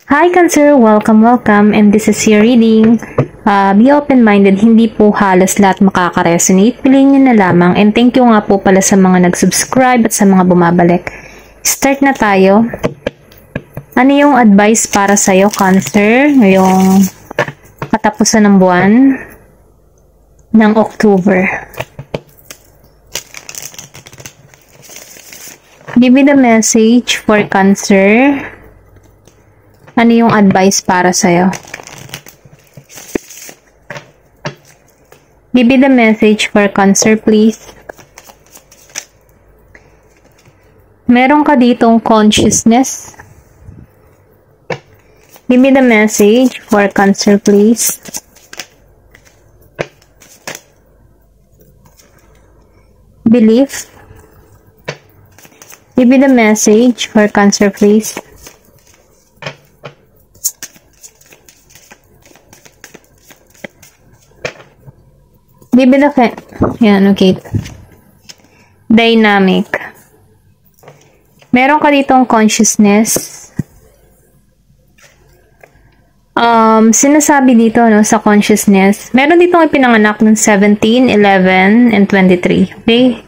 Hi Cancer! Welcome, and this is your reading. Be open-minded, hindi po halos lahat makaka-resonate. Piliin nyo na lamang, and thank you nga po pala sa mga nag-subscribe at sa mga bumabalik. Start na tayo. Ano yung advice para sa'yo, Cancer, ngayong katapusan ng buwan ng October? Give me the message for Cancer. Ano yung advice para sa'yo? Give me the message for Cancer, please. Meron ka ditong consciousness. Give me the message for Cancer, please. Belief. Give me the message for Cancer, please. Give me the yan, okay. Dynamic. Meron ka ditong consciousness. Sinasabi dito, no, sa consciousness, meron ditong ipinanganak ng 17, 11, and 23. Okay?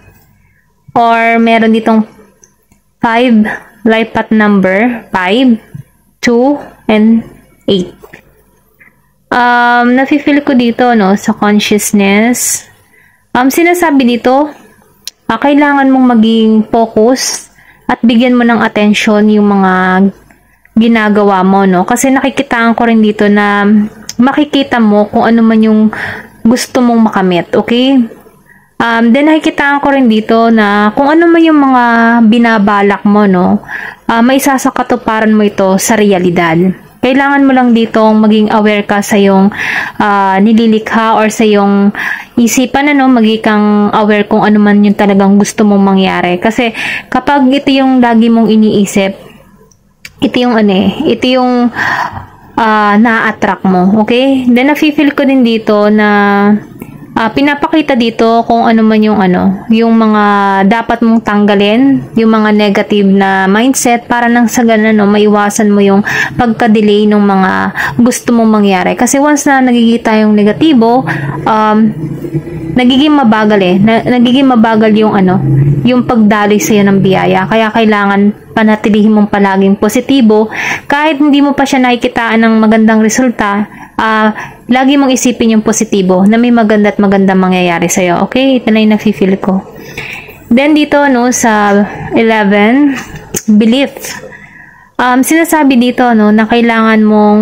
Or meron ditong 5, life path number, 5, 2, and 8. Nafe-feel ko dito, no, sa consciousness. Sinasabi dito, kailangan mong maging focus at bigyan mo ng attention yung mga ginagawa mo, no? Kasi nakikitaan ko rin dito na makikita mo kung ano man yung gusto mong makamit, okay? Then nakikitaan ko rin dito na kung ano man yung mga binabalak mo, no? May sasakatuparan mo ito sa realidad. Kailangan mo lang dito maging aware ka sa yung nililikha or sa yung isipan, ano, maging kang aware kung ano man yung talagang gusto mong mangyari. Kasi kapag ito yung lagi mong iniisip, ito yung ito yung na-attract mo, okay? Then nafe-feel ko din dito na pinapakita dito kung ano man yung mga dapat mong tanggalin, yung mga negative na mindset para nang sa ganun, no, maiwasan mo yung pagka-delay ng mga gusto mong mangyari. Kasi once na nagigita yung negatibo, nagiging mabagal nagiging mabagal yung pagdaloy sa'yo ng biyaya. Kaya kailangan panatilihin mong palaging positibo. Kahit hindi mo pa siya nakikitaan ng magandang resulta, lagi mong isipin yung positibo na may maganda at magandang mangyayari sa'yo. Okay? Ito na yung nafe-feel ko. Then dito, no, sa 11, belief. Sinasabi dito, no, na kailangan mong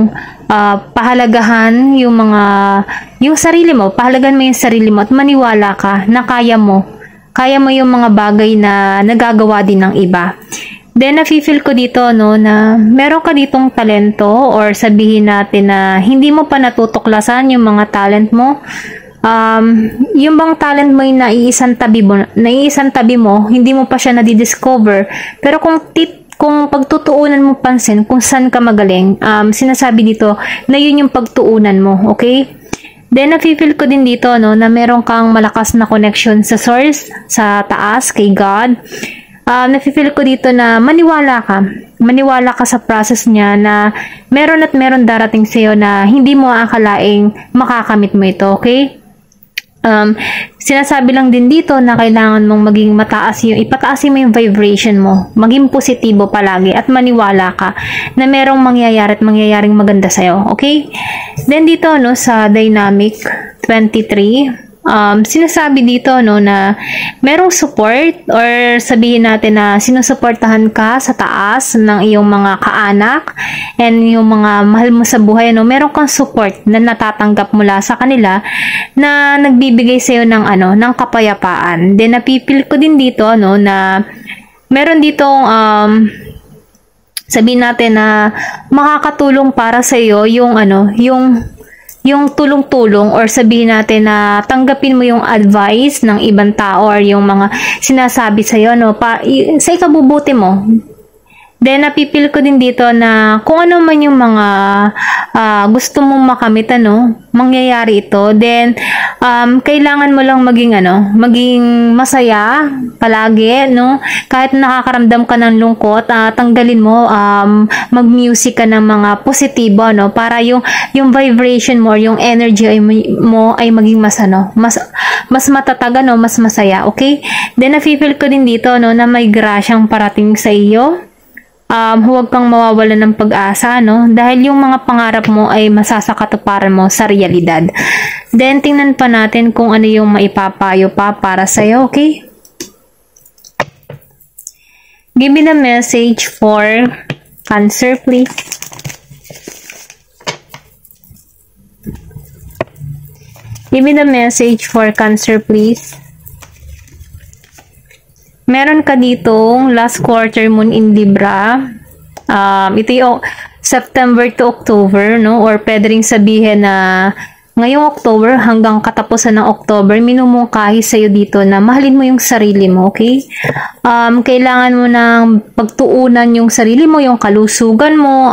pahalagahan yung sarili mo. Pahalagahan mo yung sarili mo at maniwala ka na kaya mo. Kaya mo yung mga bagay na nagagawa din ng iba. Then, nafe-feel ko dito, no, na meron ka ditong talento or sabihin natin na hindi mo pa natutuklasan yung mga talent mo. Yung bang talent mo yung naiisang tabi mo, hindi mo pa siya nadidiscover. Pero kung pagtutuunan mo pansin kung saan ka magaling, sinasabi dito na yun yung pagtuunan mo, okay? Then, nafe-feel ko din dito, no, na meron kang malakas na connection sa source, sa taas, kay God. Nafe-feel ko dito na maniwala ka sa process niya na meron at meron darating sa'yo na hindi mo aakalaing makakamit mo ito, okay? Sinasabi lang din dito na kailangan mong maging ipataasin mo yung vibration mo, maging positibo palagi at maniwala ka na merong mangyayari at mangyayaring maganda sa'yo, okay? Then dito, no, sa dynamic 23, sinasabi dito, no, na merong support or sabihin natin na sinusuportahan ka sa taas ng iyong mga kaanak and yung mga mahal mo sa buhay, no, meron kang support na natatanggap mula sa kanila na nagbibigay sa'yo ng kapayapaan. Then napipil ko din dito, no, na meron ditong sabihin natin na makakatulong para sa iyo yung tulong-tulong or sabihin natin na tanggapin mo yung advice ng ibang tao or yung mga sinasabi sa iyo, no, sa ikabubuti mo. Then, napipil ko din dito na kung ano man yung mga gusto mong makamit, mangyayari ito. Then, kailangan mo lang maging masaya palagi, no? Kahit nakakaramdam ka ng lungkot, tanggalin mo, mag-music ka ng mga positibo, no? Para yung vibration mo, yung energy mo ay maging mas matatag, mas masaya, okay? Then, napipil ko din dito, no, na may grasyang parating sa iyo. Huwag kang mawawalan ng pag-asa, no? Dahil yung mga pangarap mo ay masasakatuparan mo sa realidad. Then, tingnan pa natin kung ano yung maipapayo pa para sa'yo, okay? Give me the message for Cancer, please. Give me the message for Cancer, please. Meron ka ditong last quarter moon in Libra. Ito yung September to October, no? Or pwede rin sabihin na ngayong October hanggang katapusan ng October, minumungkahi sa'yo dito na mahalin mo yung sarili mo, okay? Kailangan mo nang pagtuunan yung sarili mo, yung kalusugan mo,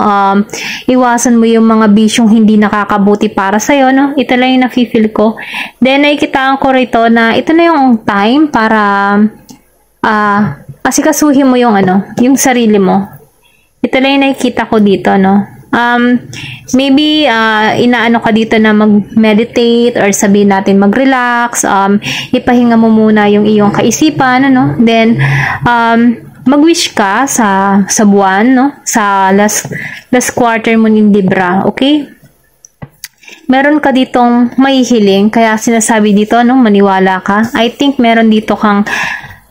iwasan mo yung mga bisyong hindi nakakabuti para sa'yo, no? Ito lang yung nafe-feel ko. Then, nakikitaan ko rito na ito na yung time para asikasuhin mo yung yung sarili mo. Ito lang yung nakikita ko dito, no? Maybe, inaano ka dito na mag-meditate or sabihin natin mag-relax, ipahinga mo muna yung iyong kaisipan, Then, mag-wish ka sa buwan, no? Sa last quarter mo in Libra, okay? Meron ka ditong mahihiling, kaya sinasabi dito, maniwala ka. I think meron dito kang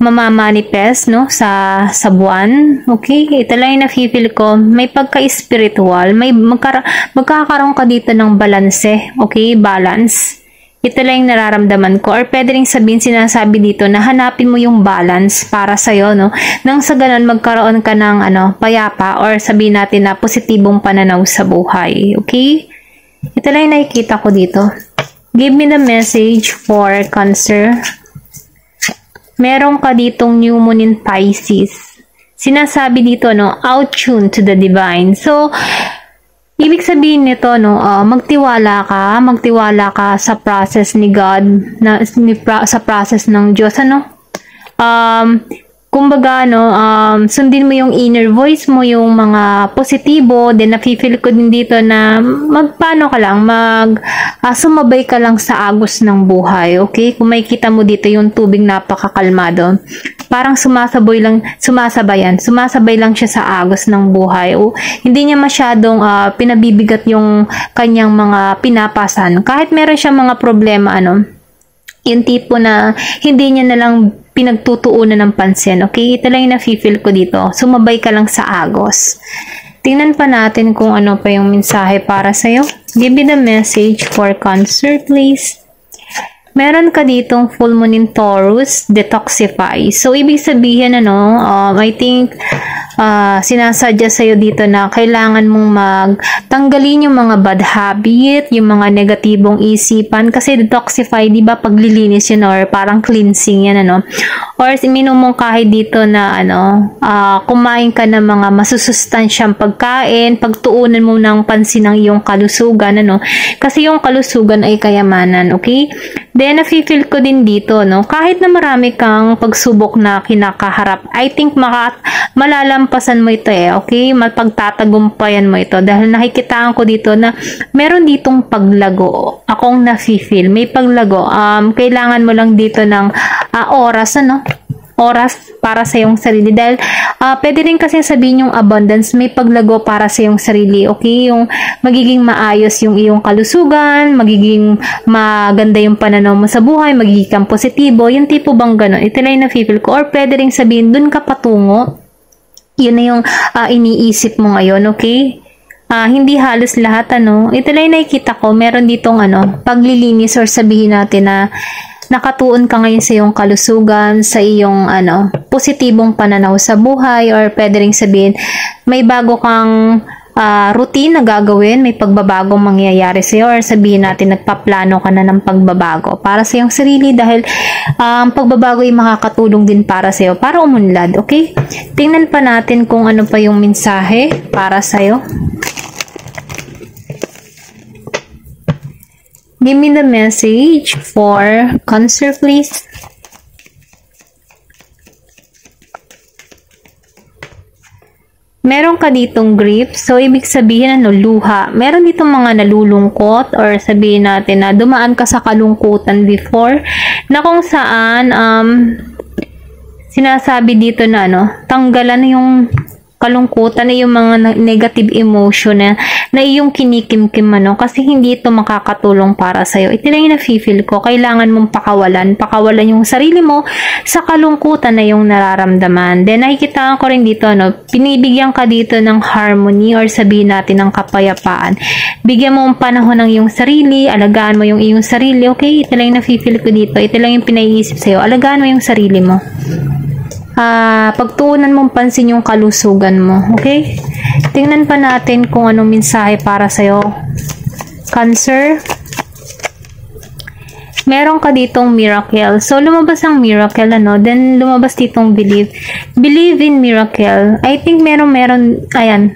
mamamanifest, no, sa buwan. Okay? Ito lang yung nafe-feel ko. May pagka-spiritual. Magkakaroon ka dito ng balanse. Okay? Balance. Ito lang yung nararamdaman ko. Or pwede rin sabihin, sinasabi dito na hanapin mo yung balance para sa'yo, no? Nang sa ganun, magkaroon ka ng, payapa or sabihin natin na positibong pananaw sa buhay. Okay? Ito lang yung nakikita ko dito. Give me the message for Cancer. Meron ka ditong new moon in Pisces. Sinasabi dito, out-tune to the divine. So, ibig sabihin nito, magtiwala ka sa process ni God, sa process ng Diyos, kumbaga, sundin mo yung inner voice mo, yung mga positibo, then nafe-feel ko din dito na sumabay ka lang sa agos ng buhay, okay? Kung makikita mo dito yung tubig napakakalmado, parang sumasabay lang siya sa agos ng buhay. Hindi niya masyadong pinabibigat yung kanyang mga pinapasan. Kahit meron siyang mga problema, yung tipo na hindi niya na lang pinagtutuunan ng pansin. Okay? Ito lang yung nafe-feel ko dito. Sumabay ka lang sa agos. Tingnan pa natin kung ano pa yung mensahe para sa'yo. Give me the message for Cancer, please. Meron ka ditong full moon in Taurus, detoxify. So, ibig sabihin, I think, sinasadya sa'yo dito na kailangan mong tanggalin yung mga bad habit, yung mga negatibong isipan. Kasi detoxify, di ba, paglilinis yun or parang cleansing yan, Or minumungkahi dito na, kumain ka ng mga masusustansyang pagkain, pagtuunan mo ng pansin ng iyong kalusugan, Kasi yung kalusugan ay kayamanan, okay? Then, nafe-feel ko din dito, kahit na marami kang pagsubok na kinakaharap, I think malalampasan mo ito okay? Mapagtatagumpayan mo ito dahil nakikitaan ko dito na meron ditong paglago. Akong nafe-feel, may paglago. Kailangan mo lang dito ng oras, oras para sa iyong sarili dahil pwede rin kasi sabihin yung abundance, may paglago para sa iyong sarili, okay? Yung magiging maayos yung iyong kalusugan, magiging maganda yung pananaw mo sa buhay, magiging positibo, yung tipo bang gano'n. Ito lang yung na-feel ko. Or pwede rin sabihin, dun ka patungo, yun na yung iniisip mo ngayon, okay? Hindi halos lahat, ito lang yung nakikita ko, meron ditong paglilinis or sabihin natin na nakatuon ka ngayon sa iyong kalusugan, sa iyong positibong pananaw sa buhay, or pwede ring sabihin may bago kang routine na gagawin, may pagbabagong mangyayari sa'yo, or sabihin natin nagpaplano ka na ng pagbabago para sa iyong sarili dahil ang pagbabago ay makakatulong din para sa'yo para umunlad, okay? Tingnan pa natin kung ano pa yung mensahe para sa'yo. Give me the message for Cancer, please. Meron ka ditong grief, so ibig sabihin luha. Meron ditong mga nalulungkot, or sabihin natin na dumaan ka sa kalungkutan before, na kung saan sinasabi dito na tanggalan yung kalungkutan na yung mga negative emotion na iyong kinikimkim kasi hindi ito makakatulong para sa'yo. Ito lang yung nafe-feel ko. Kailangan mong pakawalan yung sarili mo sa kalungkutan na yung nararamdaman. Then nakikita ko rin dito, pinibigyan ka dito ng harmony, or sabihin natin ng kapayapaan. Bigyan mo ang panahon ng iyong sarili, alagaan mo yung iyong sarili, okay? Ito lang yung nafe-feel ko dito. Ito lang yung pinaiisip sa'yo. Alagaan mo yung sarili mo. Pagtuunan mong pansin yung kalusugan mo, okay? Tingnan pa natin kung anong mensahe para sa'yo, Cancer. Meron ka ditong miracle. So, lumabas ang miracle, then lumabas ditong believe. Believe in miracle. I think ayan.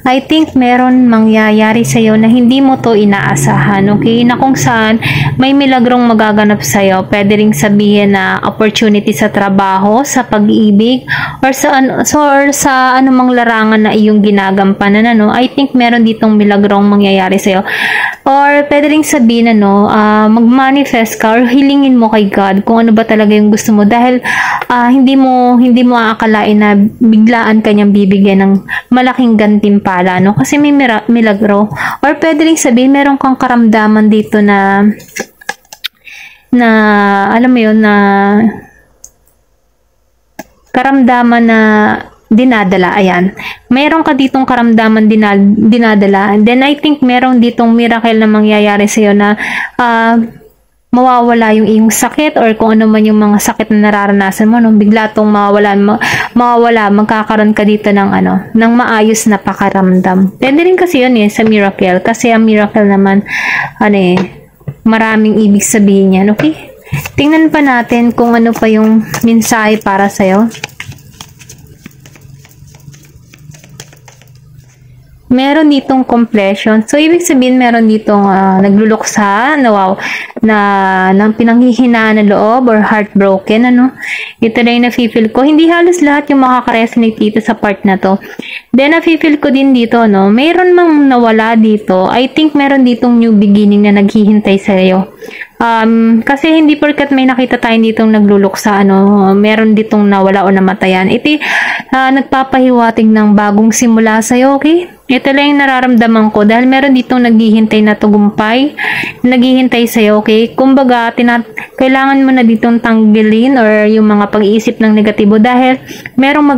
I think meron mangyayari sa'yo na hindi mo to inaasahan, okay? Na kung saan may milagrong magaganap sa'yo. Pwede ring sabihin na opportunity sa trabaho, sa pag-ibig, or sa anumang larangan na iyong ginagampanan, I think meron ditong milagrong mangyayari sa'yo. Or pwede ring sabihin mag-manifest ka or hilingin mo kay God kung ano ba talaga yung gusto mo, dahil hindi mo aakalain na biglaan kanyang bibigyan ng malaking gantimpala, kasi may milagro. Or pwede ring sabihin meron kang karamdaman dito na alam mo yun, na karamdaman na dinadala. Ayan, meron ka ditong karamdaman dinadala, and then I think meron ditong miracle na mangyayari sa'yo na mawawala yung iyong sakit, or kung ano man yung mga sakit na nararanasan mo, bigla tong mawawala, magkakaroon ka dito ng ng maayos na pakaramdam. Pwede rin kasi yun sa miracle, kasi ang miracle naman maraming ibig sabihin yan, okay? Tingnan pa natin kung ano pa yung mensahe para sa'yo. Meron ditong completion. So, ibig sabihin, meron ditong nagluluksa, na pinanghihinaan na loob, or heartbroken, Ito na yung nafe-feel ko. Hindi halos lahat yung makaka-resonate dito sa part na to. Then, nafe-feel ko din dito, mayroon mang nawala dito. I think meron ditong new beginning na naghihintay sa'yo. Kasi hindi porkat may nakita tayo ditong nagluluksa, meron ditong nawala o namatayan. Ito, nagpapahiwatig ng bagong simula sa'yo, okay? Ito lang yung nararamdaman ko, dahil meron ditong naghihintay na tagumpay, naghihintay sa'yo, okay? Kumbaga, kailangan mo na ditong tanggalin or yung mga pag-iisip ng negatibo, dahil merong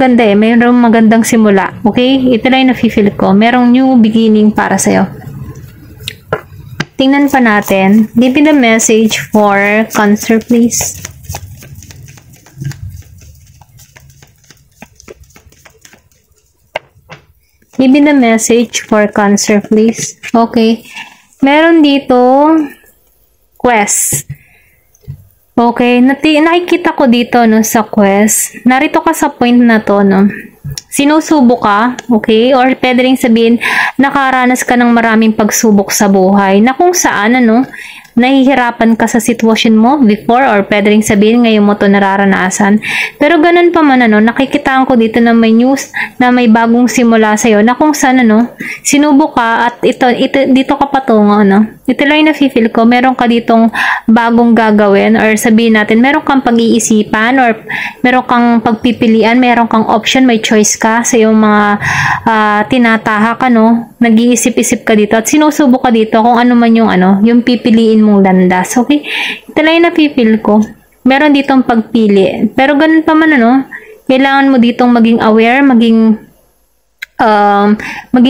magandang simula, okay? Ito lang yung nafe-feel ko, merong new beginning para sa'yo. Tingnan pa natin. Give me the message for Cancer, please. Give me the message for Cancer, please. Okay. Meron dito quest. Okay. Nakikita ko dito sa quest. Narito ka sa point na to, sinusubo ka, okay? Or pwede rin sabihin, nakaranas ka ng maraming pagsubok sa buhay, na kung saan, nahihirapan ka sa sitwasyon mo before, or pwede rin sabihin, ngayon mo to nararanasan. Pero ganun pa man, nakikitaan ko dito na may news, na may bagong simula sa'yo, na kung saan, sinubok ka, at dito ka patungo, Ito lang yung nafe-feel ko, meron ka ditong bagong gagawin, or sabihin natin, meron kang pag-iisipan, or meron kang pagpipilian, meron kang option, may choice ka sa iyong mga tinatahak, nag-iisip-isip ka dito, at sinusubok ka dito kung ano man yung pipiliin mong landas, okay? Ito lang yung nafe-feel ko. Meron ditong pagpili. Pero ganun pa man, kailangan mo ditong maging aware, maging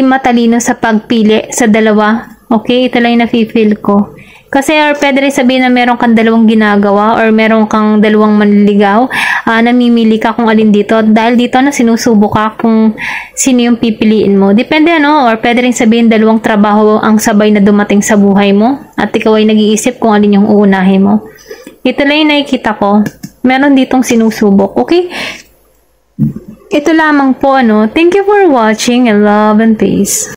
matalino sa pagpili sa dalawa. Okay? Ito lang yung nafe-feel ko. Kasi or pwede rin sabihin na meron kang dalawang ginagawa, or meron kang dalawang manliligaw. namimili ka kung alin dito. Dahil dito sinusubok ka kung sino yung pipiliin mo. Depende or pwede rin sabihin dalawang trabaho ang sabay na dumating sa buhay mo at ikaw ay nag-iisip kung alin yung uunahin mo. Ito lang yung nakikita ko. Meron ditong sinusubok. Okay? Ito lamang po, Thank you for watching and love and peace.